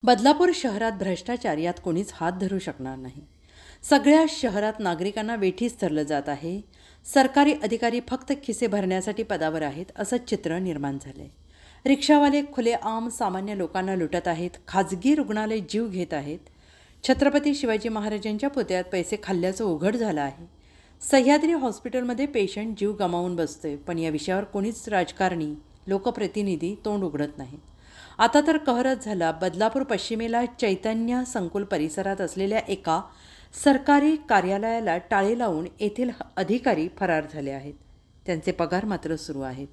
बदलापूर शहरात भ्रष्टाचार यात कोणीच हात धरू शकणार नाही। सगळ्या शहरात नागरिकांना वेठीस धरलं जात आहे। सरकारी अधिकारी फक्त खिसे भरण्यासाठी पदावर आहेत असं चित्र निर्माण झालंय। रिक्षावाले खुलेआम सामान्य लोकांना लुटत आहेत। खाजगी रुग्णालय जीव घेत आहेत। छत्रपती शिवाजी महाराजांच्या पुतळ्यात पैसे खाल्ल्याचं उघड झालं आहे। सह्याद्री हॉस्पिटलमध्ये पेशंट जीव गमावून बसतोय, पण या विषयावर कोणीच राजकारणी लोकप्रतिनिधी तोंड उघडत नाहीत। आता तर कहरच झाला। बदलापूर पश्चिमेला चैतन्य संकुल परिसरात असलेल्या एका सरकारी कार्यालयाला टाळे लावून येथील अधिकारी फरार झाले आहेत। त्यांचे पगार मात्र सुरू आहेत।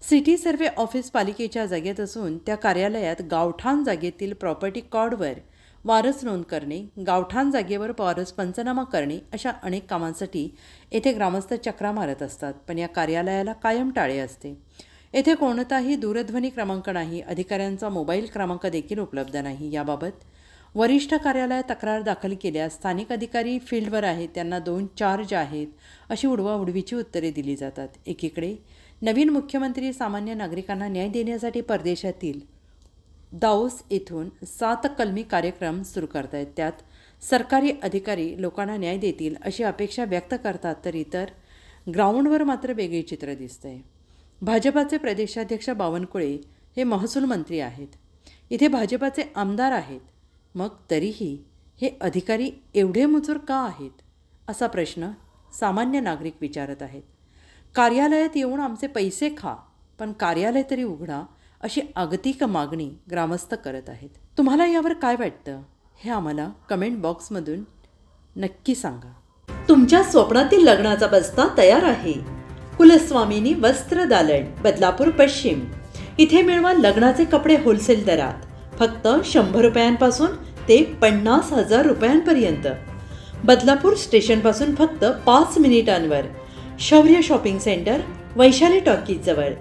सिटी सर्वे ऑफिस पालिकेच्या जागेत असून त्या कार्यालयात गावठाण जागेतील प्रॉपर्टी कॉर्डवर वारस नोंद करणे, गावठाण जागेवर वारस पंचनामा करणे अशा अनेक कामांसाठी येथे ग्रामस्थ चक्रा मारत असतात, पण या कार्यालयाला कायम टाळे असते। येथे कोणताही दूरध्वनी क्रमांक नाही, अधिकाऱ्यांचा मोबाईल क्रमांक देखील उपलब्ध नाही। याबाबत वरिष्ठ कार्यालयात तक्रार दाखल केल्यास स्थानिक अधिकारी फील्डवर आहेत, त्यांना 2 चार्ज आहेत अशी उडवाउडवीची उत्तरे दिली जातात। एकीकडे नवीन मुख्यमंत्री सामान्य नागरिकांना न्याय देण्यासाठी परदेशातील दाओस येथून 7 कलमी कार्यक्रम सुरू करतायत। त्यात सरकारी अधिकारी लोकांना न्याय देतील अशी अपेक्षा व्यक्त करतात, तर इतर ग्राउंडवर मात्र वेगळे चित्र दिसतंय। भाजपाचे प्रदेशाध्यक्ष बावनकुळे हे महसूल मंत्री आहेत, इथे भाजपाचे आमदार आहेत, मग तरीही हे अधिकारी एवढे मुजोर का आहेत असा प्रश्न सामान्य नागरिक विचारत आहेत। कार्यालयात येऊन आमचे पैसे खा, पण कार्यालय तरी उघडा अशी आगतिक मागणी ग्रामस्थ करत आहेत। तुम्हाला यावर काय वाटतं हे आम्हाला कमेंट बॉक्समधून नक्की सांगा। तुमच्या स्वप्नातील लग्नाचा बस्ता तयार आहे। कुलस्वामिनी वस्त्र दालन, बदलापूर पश्चिम। इथे मिळवा लग्नाचे कपडे होलसेल दरात, फक्त 100 रुपयांपासून ते 50,000 रुपयांपर्यंत। बदलापूर स्टेशनपासून फक्त 5 मिनिटांवर। शौर्य शॉपिंग सेंटर, वैशाली टॉकीज जवळ।